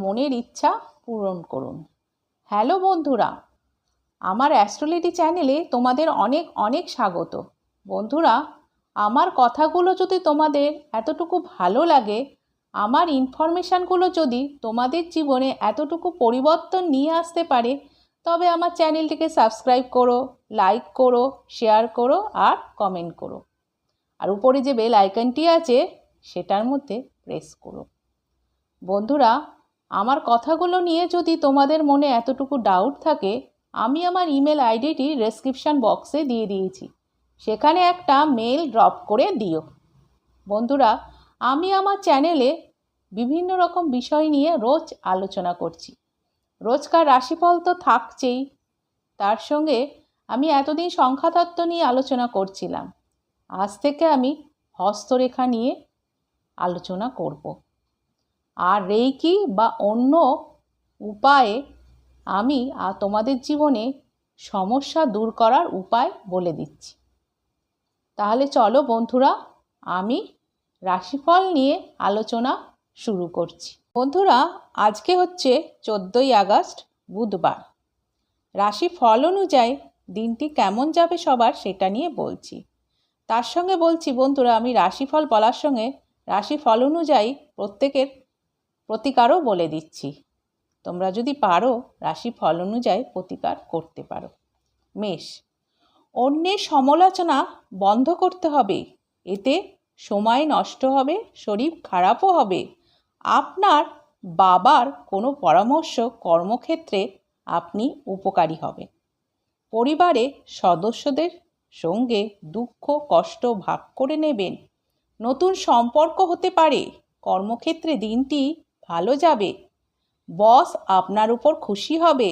মনের ইচ্ছা পূরণ করুন। হ্যালো বন্ধুরা, আমার অ্যাস্ট্রোলেডি চ্যানেলে তোমাদের অনেক অনেক স্বাগত। বন্ধুরা, আমার কথাগুলো যদি তোমাদের এতটুকু ভালো লাগে, আমার ইনফরমেশানগুলো যদি তোমাদের জীবনে এতটুকু পরিবর্তন নিয়ে আসতে পারে, তবে আমার চ্যানেলটিকে সাবস্ক্রাইব করো, লাইক করো, শেয়ার করো আর কমেন্ট করো। আর উপরে যে বেল আইকনটি আছে সেটার মধ্যে প্রেস করো। বন্ধুরা, আমার কথাগুলো নিয়ে যদি তোমাদের মনে এতটুকু ডাউট থাকে, আমি আমার ইমেল আইডিটি ডেসক্রিপশান বক্সে দিয়ে দিয়েছি, সেখানে একটা মেল ড্রপ করে দিও। বন্ধুরা, আমি আমার চ্যানেলে বিভিন্ন রকম বিষয় নিয়ে রোজ আলোচনা করছি। রোজকার রাশিফল তো থাকছেই, তার সঙ্গে আমি এতদিন সংখ্যাতত্ত্ব নিয়ে আলোচনা করছিলাম। আজ থেকে আমি হস্তরেখা নিয়ে আলোচনা করব। আর রেইকি বা অন্য উপায়ে আমি তোমাদের জীবনে সমস্যা দূর করার উপায় বলে দিচ্ছি। তাহলে চলো বন্ধুরা, আমি রাশিফল নিয়ে আলোচনা শুরু করছি। বন্ধুরা, আজকে হচ্ছে 14ই আগস্ট, বুধবার। রাশিফল অনুযায়ী দিনটি কেমন যাবে সবার সেটা নিয়ে বলছি। তার সঙ্গে বলছি বন্ধুরা, আমি রাশিফল বলার সঙ্গে রাশিফল অনুযায়ী প্রত্যেকের প্রতিকারও বলে দিচ্ছি। তোমরা যদি পারো রাশিফল অনুযায়ী প্রতিকার করতে পারো। মেষ, অন্যের সমালোচনা বন্ধ করতে হবে, এতে সময় নষ্ট হবে, শরীর খারাপও হবে। আপনার বাবার কোনো পরামর্শ কর্মক্ষেত্রে আপনি উপকারী হবে। পরিবারে সদস্যদের সঙ্গে দুঃখ কষ্ট ভাগ করে নেবেন। নতুন সম্পর্ক হতে পারে। কর্মক্ষেত্রে দিনটি ভালো যাবে। বস আপনার উপর খুশি হবে।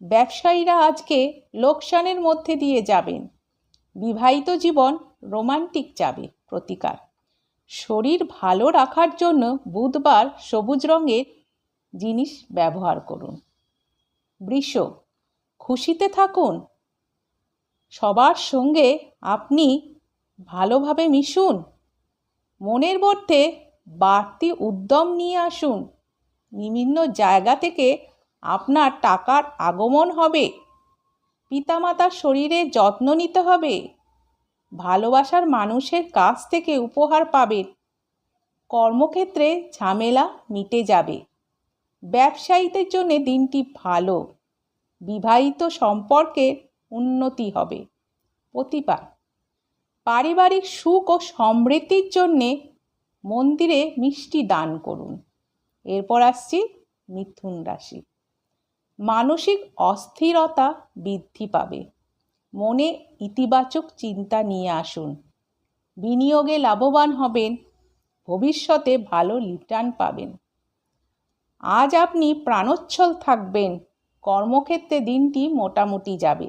ব্যবসায়ীরা আজকে লোকসানের মধ্যে দিয়ে যাবেন। বিবাহিত জীবন রোমান্টিক যাবে। প্রতিকার, শরীর ভালো রাখার জন্য বুধবার সবুজ রঙের জিনিস ব্যবহার করুন। বৃষ, খুশিতে থাকুন। সবার সঙ্গে আপনি ভালোভাবে মিশুন। মনের মধ্যে বাড়তি উদ্যম নিয়ে আসুন। বিভিন্ন জায়গা থেকে আপনার টাকার আগমন হবে। পিতামাতার শরীরে যত্ন নিতে হবে। ভালোবাসার মানুষের কাছ থেকে উপহার পাবেন। কর্মক্ষেত্রে ঝামেলা মিটে যাবে। ব্যবসায়ীদের জন্য দিনটি ভালো। বিবাহিত সম্পর্কের উন্নতি হবে। প্রতিকার, পারিবারিক সুখ ও সমৃদ্ধির জন্যে মন্দিরে মিষ্টি দান করুন। এরপর আসছি মিথুন রাশি। মানসিক অস্থিরতা বৃদ্ধি পাবে। মনে ইতিবাচক চিন্তা নিয়ে আসুন। বিনিয়োগে লাভবান হবেন। ভবিষ্যতে ভালো রিটার্ন পাবেন। আজ আপনি প্রাণোচ্ছল থাকবেন। কর্মক্ষেত্রে দিনটি মোটামুটি যাবে।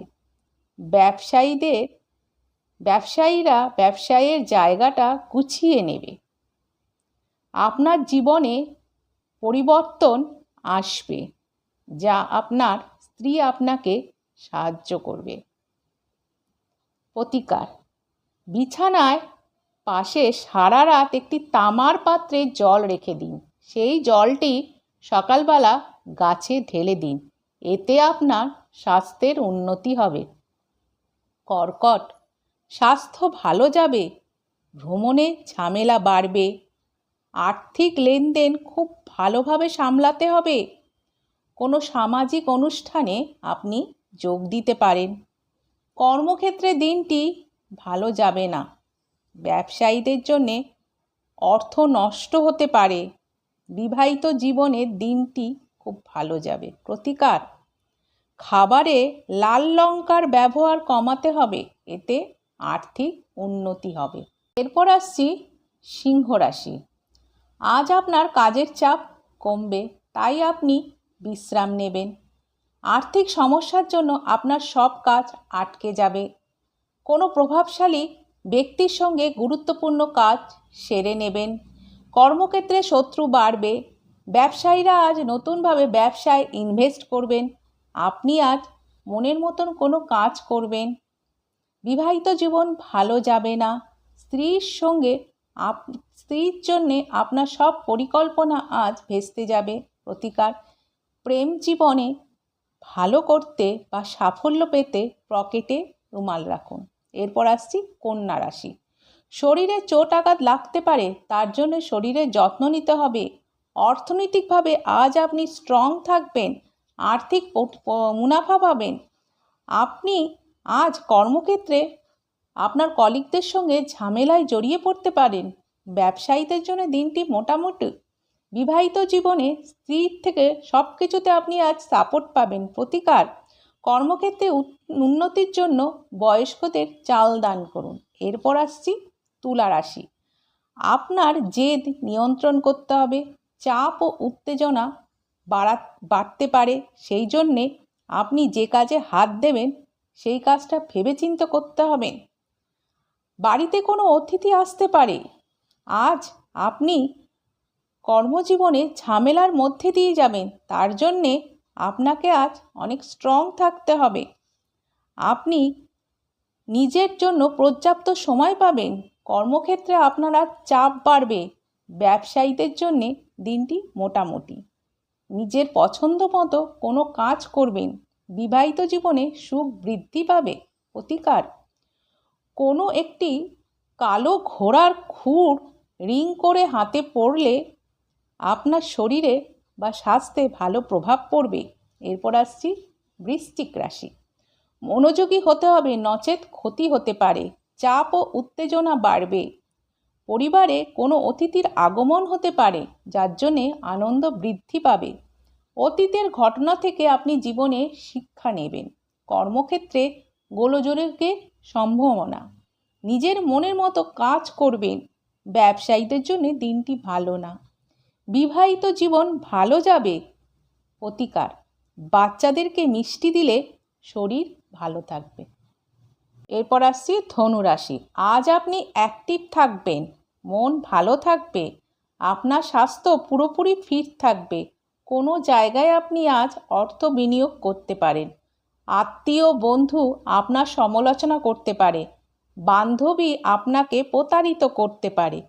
ব্যবসায়ীরা ব্যবসায়ের জায়গাটা গুছিয়ে নেবে। আপনার জীবনে পরিবর্তন আসবে, যা আপনার স্ত্রী আপনাকে সাহায্য করবে। প্রতিকার, বিছানায় পাশে সারা রাত একটি তামার পাত্রে জল রেখে দিন। সেই জলটি সকালবেলা গাছে ঢেলে দিন। এতে আপনার স্বাস্থ্যের উন্নতি হবে। কর্কট, স্বাস্থ্য ভালো যাবে। ভ্রমণে ঝামেলা বাড়বে। আর্থিক লেনদেন খুব ভালোভাবে সামলাতে হবে। কোনো সামাজিক অনুষ্ঠানে আপনি যোগ দিতে পারেন। কর্মক্ষেত্রে দিনটি ভালো যাবে না। ব্যবসায়ীদের জন্যে অর্থ নষ্ট হতে পারে। বিবাহিত জীবনের দিনটি খুব ভালো যাবে। প্রতিকার, খাবারে লাল লঙ্কার ব্যবহার কমাতে হবে, এতে আর্থিক উন্নতি হবে। এরপর আসছি সিংহ রাশি। আজ আপনার কাজের চাপ কমবে, তাই আপনি বিশ্রাম নেবেন। আর্থিক সমস্যার জন্য আপনার সব কাজ আটকে যাবে। কোনো প্রভাবশালী ব্যক্তির সঙ্গে গুরুত্বপূর্ণ কাজ সেরে নেবেন। কর্মক্ষেত্রে শত্রু বাড়বে। ব্যবসায়ীরা আজ নতুনভাবে ব্যবসায় ইনভেস্ট করবেন। আপনি আজ মনের মতন কোনো কাজ করবেন। বিবাহিত জীবন ভালো যাবে না। স্ত্রীর জন্যে আপনার সব পরিকল্পনা আজ ভেস্তে যাবে। প্রতিকার, প্রেম জীবনে ভালো করতে বা সাফল্য পেতে পকেটে রুমাল রাখুন। এরপর আসছি কন্যা রাশি। শরীরে চোট আঘাত লাগতে পারে, তার জন্য শরীরের যত্ন নিতে হবে। অর্থনৈতিকভাবে আজ আপনি স্ট্রং থাকবেন, আর্থিক মুনাফা পাবেন। আপনি আজ কর্মক্ষেত্রে আপনার কলিগদের সঙ্গে ঝামেলায় জড়িয়ে পড়তে পারেন। ব্যবসায়ীদের জন্য দিনটি মোটামুটি। বিবাহিত জীবনে স্ত্রীর থেকে সব কিছুতে আপনি আজ সাপোর্ট পাবেন। প্রতিকার, কর্মক্ষেত্রে উন্নতির জন্য বয়স্কদের চাল দান করুন। এরপর আসছি তুলা রাশি। আপনার জেদ নিয়ন্ত্রণ করতে হবে। চাপ ও উত্তেজনা বাড়তে পারে, সেই জন্যে আপনি যে কাজে হাত দেবেন সেই কাজটা ভেবেচিন্তে করতে হবে। বাড়িতে কোনো অতিথি আসতে পারে। আজ আপনি কর্মজীবনে ঝামেলার মধ্যে দিয়ে যাবেন, তার জন্যে আপনাকে আজ অনেক স্ট্রং থাকতে হবে। আপনি নিজের জন্য পর্যাপ্ত সময় পাবেন। কর্মক্ষেত্রে আপনার আজ চাপ বাড়বে। ব্যবসায়ীদের জন্যে দিনটি মোটামুটি। নিজের পছন্দ মতো কোনো কাজ করবেন। বিবাহিত জীবনে সুখ বৃদ্ধি পাবে। প্রতিকার, কোনো একটি কালো ঘোড়ার খুর রিং করে হাতে পড়লে আপনার শরীরে বা স্বাস্থ্যে ভালো প্রভাব পড়বে। এরপর আসছি বৃশ্চিক রাশি। মনোযোগী হতে হবে, নচেত ক্ষতি হতে পারে। চাপ ও উত্তেজনা বাড়বে। পরিবারে কোনো অতিথির আগমন হতে পারে, যার জন্যে আনন্দ বৃদ্ধি পাবে। অতীতের ঘটনা থেকে আপনি জীবনে শিক্ষা নেবেন। কর্মক্ষেত্রে গোলযোগের সম্ভাবনা। নিজের মনের মতো কাজ করবেন। ব্যবসায়ীদের জন্য দিনটি ভালো না। বিবাহিত জীবন ভালো যাবে। প্রতিকার, বাচ্চাদেরকে মিষ্টি দিলে শরীর ভালো থাকবে। এরপর আসছি ধনু রাশি। আজ আপনি অ্যাক্টিভ থাকবেন, মন ভালো থাকবে, আপনার স্বাস্থ্য পুরোপুরি ফিট থাকবে। কোনো জায়গায় আপনি আজ অর্থ বিনিয়োগ করতে পারেন। আত্মীয় বন্ধু আপনার সমালোচনা করতে পারে। বান্ধবী আপনাকে প্রতারিত করতে পারে।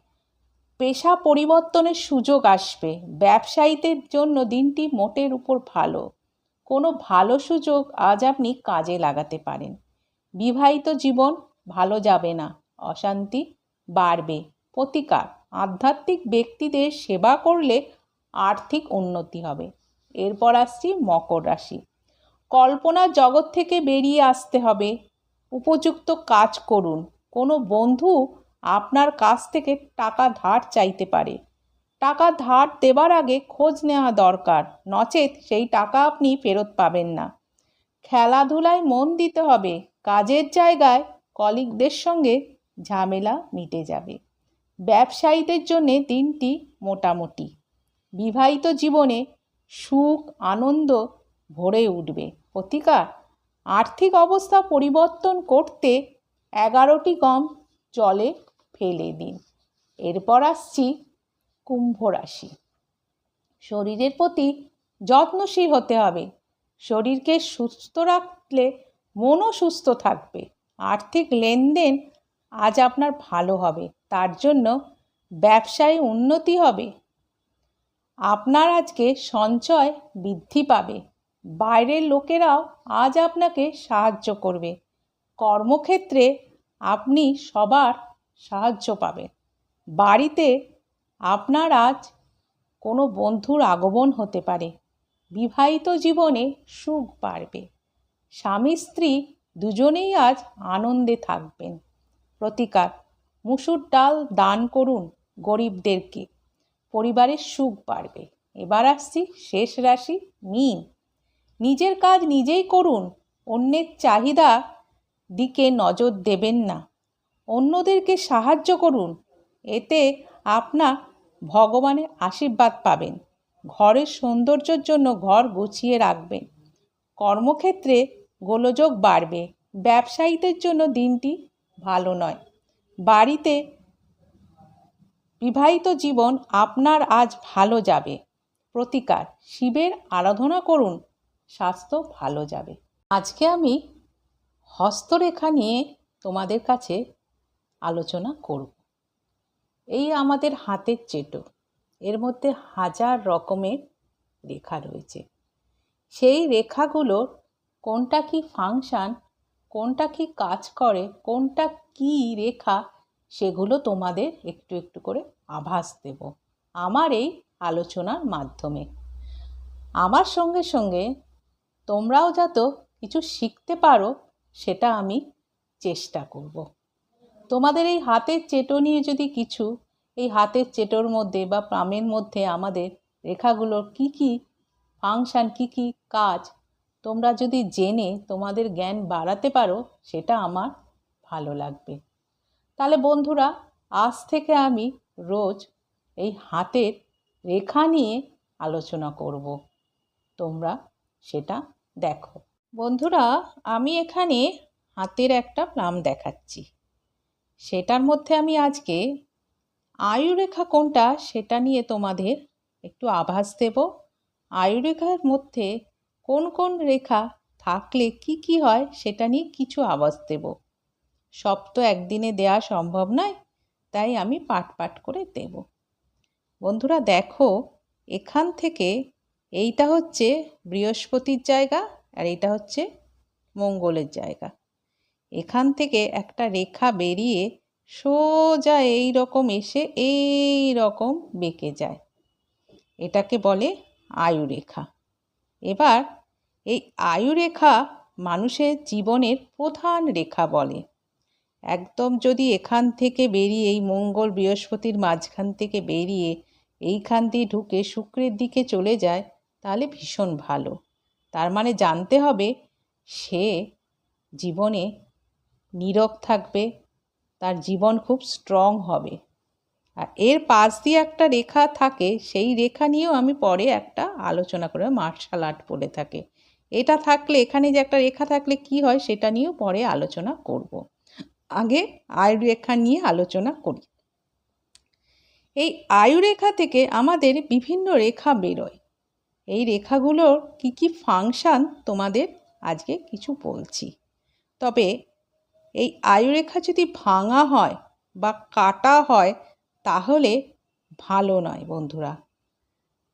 পেশা পরিবর্তনের সুযোগ আসবে। ব্যবসায়ীদের জন্য দিনটি মোটের উপর ভালো। কোনো ভালো সুযোগ আজ আপনি কাজে লাগাতে পারেন। বিবাহিত জীবন ভালো যাবে না, অশান্তি বাড়বে। প্রতিকার, আধ্যাত্মিক ব্যক্তিদের সেবা করলে আর্থিক উন্নতি হবে। এরপর আসছি মকর রাশি। কল্পনার জগৎ থেকে বেরিয়ে আসতে হবে। উপযুক্ত কাজ করুন। কোনো বন্ধু আপনার কাছ থেকে টাকা ধার চাইতে পারে। টাকা ধার দেবার আগে খোঁজ নেওয়া দরকার, নচেত সেই টাকা আপনি ফেরত পাবেন না। খেলাধুলায় মন দিতে হবে। কাজের জায়গায় কলিগদের সঙ্গে ঝামেলা মিটে যাবে। ব্যবসায়ীদের জন্যে দিনটি মোটামুটি। বিবাহিত জীবনে সুখ আনন্দ ভরে উঠবে। প্রতিকার, আর্থিক অবস্থা পরিবর্তন করতে 11টি গম জলে ফেলে দিন। এরপর আসছি কুম্ভ রাশি। শরীরের প্রতি যত্নশীল হতে হবে। শরীরকে সুস্থ রাখলে মনও সুস্থ থাকবে। আর্থিক লেনদেন আজ আপনার ভালো হবে, তার জন্য ব্যবসায় উন্নতি হবে। আপনার আজকে সঞ্চয় বৃদ্ধি পাবে। বাইরের লোকেরাও আজ আপনাকে সাহায্য করবে। কর্মক্ষেত্রে আপনি সবার সাহায্য পাবেন। বাড়িতে আপনার আজ কোনো বন্ধুর আগমন হতে পারে। বিবাহিত জীবনে সুখ বাড়বে। স্বামী স্ত্রী দুজনেই আজ আনন্দে থাকবেন। প্রতিকার, মুসুর ডাল দান করুন গরিবদেরকে। পরিবারের সুখ বাড়বে। এবার আসছি শেষ রাশি মীন। নিজের কাজ নিজেই করুন। অন্যের চাহিদা দিকে নজর দেবেন না। অন্যদেরকে সাহায্য করুন, এতে আপনার ভগবানের আশীর্বাদ পাবেন। ঘরের সৌন্দর্যের জন্য ঘর গুছিয়ে রাখবেন। কর্মক্ষেত্রে গোলযোগ বাড়বে। ব্যবসায়ীদের জন্য দিনটি ভালো নয়। বাড়িতে বিবাহিত জীবন আপনার আজ ভালো যাবে। প্রতিকার, শিবের আরাধনা করুন, স্বাস্থ্য ভালো যাবে। আজকে আমি হস্তরেখা নিয়ে তোমাদের কাছে আলোচনা করব। এই আমাদের হাতের চেটো, এর মধ্যে হাজার রকমের রেখা রয়েছে। সেই রেখাগুলোর কোনটা কি ফাংশন, কোনটা কি কাজ করে, কোনটা কি রেখা, সেগুলো তোমাদের একটু একটু করে আভাস দেব আমার এই আলোচনার মাধ্যমে। আমার সঙ্গে সঙ্গে তোমরাও যাতে কিছু শিখতে পারো সেটা আমি চেষ্টা করব। তোমাদের এই হাতের চেটো নিয়ে যদি কিছু, এই হাতের চেটোর মধ্যে বা পামের মধ্যে আমাদের রেখাগুলোর কি কি ফাংশন, কি কি কাজ, তোমরা যদি জেনে তোমাদের জ্ঞান বাড়াতে পারো সেটা আমার ভালো লাগবে। তাহলে বন্ধুরা, আজ থেকে আমি রোজ এই হাতের রেখা নিয়ে আলোচনা করব, তোমরা সেটা দেখো। বন্ধুরা, আমি এখানে হাতের একটা প্লাম দেখাচ্ছি। সেটার মধ্যে আমি আজকে আয়ুরেখা কোনটা সেটা নিয়ে তোমাদের একটু আভাস দেব। আয়ুরেখার মধ্যে কোন কোন রেখা থাকলে কি কি হয় সেটা নিয়ে কিছু আভাস দেব। সব তো একদিনে দেওয়া সম্ভব নয়, তাই আমি পাট পাট করে দেব। বন্ধুরা দেখো, এখান থেকে এইটা হচ্ছে বৃহস্পতির জায়গা আর এইটা হচ্ছে মঙ্গলের জায়গা। এখান থেকে একটা রেখা বেরিয়ে সোজা এই রকম এসে এই রকম বেঁকে যায়, এটাকে বলে আয়ুরেখা। এবার এই আয়ুরেখা মানুষের জীবনের প্রধান রেখা বলে। একদম যদি এখান থেকে বেরিয়ে এই মঙ্গল বৃহস্পতির মাঝখান থেকে বেরিয়ে এইখান দিয়ে ঢুকে শুক্রের দিকে চলে যায় তাহলে ভীষণ ভালো। তার মানে জানতে হবে সে জীবনে নীরব থাকবে, তার জীবন খুব স্ট্রং হবে। আর এর পাশ দিয়ে একটা রেখা থাকে, সেই রেখা নিয়েও আমি পরে একটা আলোচনা করে, মার্শাল আর্ট বলে থাকে। এটা থাকলে, এখানে যে একটা রেখা থাকলে কি হয় সেটা নিয়েও পরে আলোচনা করব। আগে আয়ুরেখা নিয়ে আলোচনা করি। এই আয়ুরেখা থেকে আমাদের বিভিন্ন রেখা বেরোয়। এই রেখাগুলোর কি কি ফাংশন তোমাদের আজকে কিছু বলছি। তবে এই আয়ুরেখা যদি ভাঙা হয় বা কাটা হয় তাহলে ভালো নয় বন্ধুরা,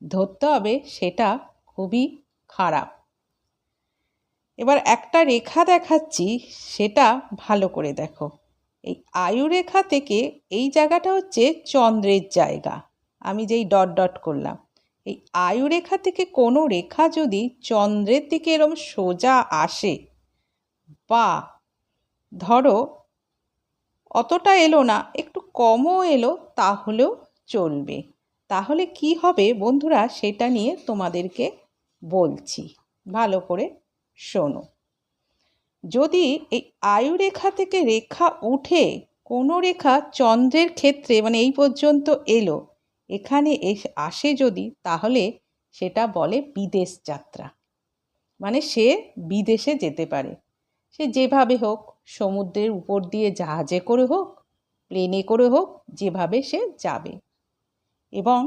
ধরতে হবে সেটা খুবই খারাপ। এবার একটা রেখা দেখাচ্ছি, সেটা ভালো করে দেখো। এই আয়ুরেখা থেকে এই জায়গাটা হচ্ছে চন্দ্রের জায়গা, আমি যেই ডট ডট করলাম। এই আয়ুরেখা থেকে কোনো রেখা যদি চন্দ্রের দিকে এরকম সোজা আসে, বা ধরো অতটা এলো না, একটু কমও এলো, তাহলেও চলবে। তাহলে কি হবে বন্ধুরা সেটা নিয়ে তোমাদেরকে বলছি, ভালো করে শোনো। যদি এই আয়ুরেখা থেকে রেখা উঠে কোনো রেখা চন্দ্রের ক্ষেত্রে মানে এই পর্যন্ত এলো, এখানে আসে যদি, তাহলে সেটা বলে বিদেশ যাত্রা। মানে সে বিদেশে যেতে পারে, সে যেভাবে হোক, সমুদ্রের উপর দিয়ে জাহাজে করে হোক, প্লেনে করে হোক, যেভাবে সে যাবে। এবং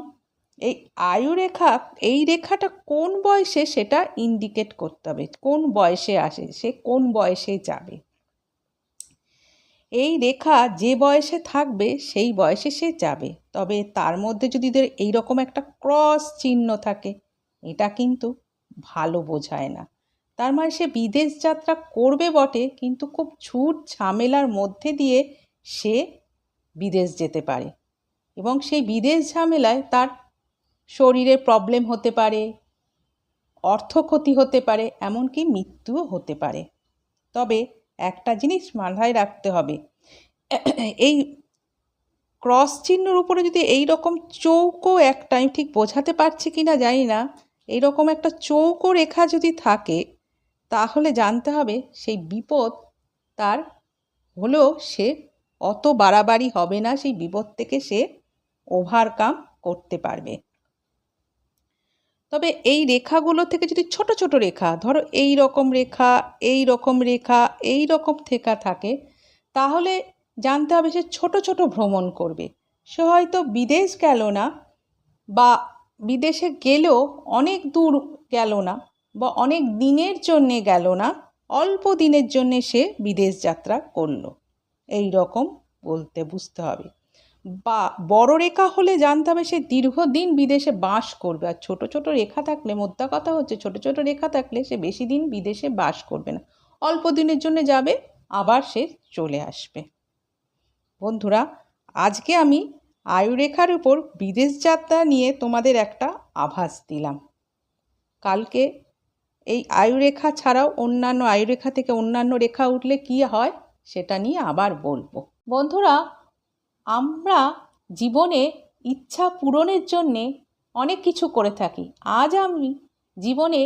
এই আয়ুরেখা, এই রেখাটা কোন বয়সে সেটা ইন্ডিকেট করতে হবে, কোন বয়সে আসে, সে কোন বয়সে যাবে। এই রেখা যে বয়সে থাকবে সেই বয়সে সে যাবে। তবে তার মধ্যে যদি এইরকম একটা ক্রস চিহ্ন থাকে, এটা কিন্তু ভালো বোঝায় না। তার মানে সে বিদেশ যাত্রা করবে বটে, কিন্তু খুব ঝুট ঝামেলার মধ্যে দিয়ে সে বিদেশ যেতে পারে। এবং সেই বিদেশ ঝামেলায় তার শরীরে প্রবলেম হতে পারে, অর্থ ক্ষতি হতে পারে, এমনকি মৃত্যুও হতে পারে। তবে একটা জিনিস মাথায় রাখতে হবে, এই ক্রস চিহ্নের উপরে যদি এই রকম চৌকো একটা, আমি ঠিক বোঝাতে পারছি কি না জানি না, এইরকম একটা চৌকো রেখা যদি থাকে, তাহলে জানতে হবে সেই বিপদ তার হলেও সে অত বাড়াবাড়ি হবে না, সেই বিপদ থেকে সে ওভারকাম করতে পারবে। তবে এই রেখাগুলো থেকে যদি ছোট ছোট রেখা, ধরো এই রকম রেখা, এই রকম রেখা, এই রকম থেকে থাকে, তাহলে জানতে হবে সে ছোট ছোট ভ্রমণ করবে। সে হয়তো বিদেশ গেল না, বা বিদেশে গেলেও অনেক দূর গেল না, বা অনেক দিনের জন্যে গেল না, অল্প দিনের জন্যে সে বিদেশ যাত্রা করলো, এই রকম বুঝতে হবে। বা বড় রেখা হলে জানতে হবে সে দীর্ঘদিন বিদেশে বাস করবে, আর ছোট ছোট রেখা থাকলে, মোদ্দা কথা হচ্ছে ছোট ছোট রেখা থাকলে সে বেশি দিন বিদেশে বাস করবে না, অল্প দিনের জন্য যাবে, আবার সে চলে আসবে। বন্ধুরা, আজকে আমি আয়ুরেখার উপর বিদেশ যাত্রা নিয়ে তোমাদের একটা আভাস দিলাম। কালকে এই আয়ুরেখা ছাড়াও অন্যান্য আয়ুরেখা থেকে অন্যান্য রেখা উঠলে কী হয় সেটা নিয়ে আবার বলবো। বন্ধুরা, আমরা জীবনে ইচ্ছা পূরণের জন্যে অনেক কিছু করে থাকি। আজ আমি জীবনে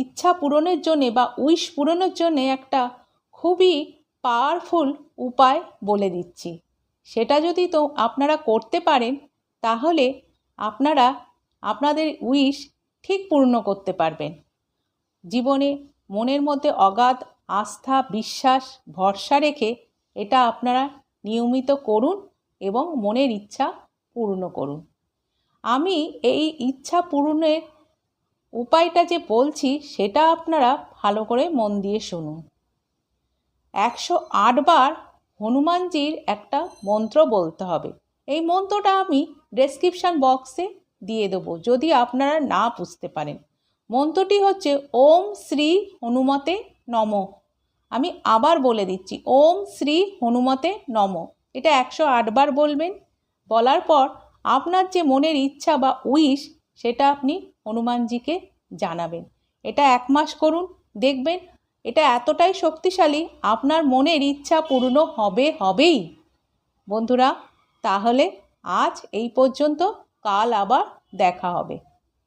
ইচ্ছা পূরণের জন্যে বা উইশ পূরণের জন্যে একটা খুবই পাওয়ারফুল উপায় বলে দিচ্ছি। সেটা যদি তো আপনারা করতে পারেন তাহলে আপনারা আপনাদের উইশ ঠিক পূর্ণ করতে পারবেন। জীবনে মনের মধ্যে অগাধ আস্থা, বিশ্বাস, ভরসা রেখে এটা আপনারা নিয়মিত করুন এবং মনের ইচ্ছা পূর্ণ করুন। আমি এই ইচ্ছা পূরণের উপায়টা যে বলছি সেটা আপনারা ভালো করে মন দিয়ে শুনুন। 108 বার হনুমানজির একটা মন্ত্র বলতে হবে। এই মন্ত্রটা আমি ডেসক্রিপশান বক্সে দিয়ে দেবো যদি আপনারা না বুঝতে পারেন। মন্ত্রটি হচ্ছে ওম শ্রী হনুমতে নমঃ। আমি আবার বলে দিচ্ছি, ওম শ্রী হনুমতে নমঃ। এটা 108 বার বলবেন। বলার পর আপনার যে মনের ইচ্ছা বা উইশ সেটা আপনি হনুমানজিকে জানাবেন। এটা 1 মাস করুন, দেখবেন এটা এতটাই শক্তিশালী, আপনার মনের ইচ্ছা পূর্ণ হবেই। বন্ধুরা, তাহলে আজ এই পর্যন্ত, কাল আবার দেখা হবে।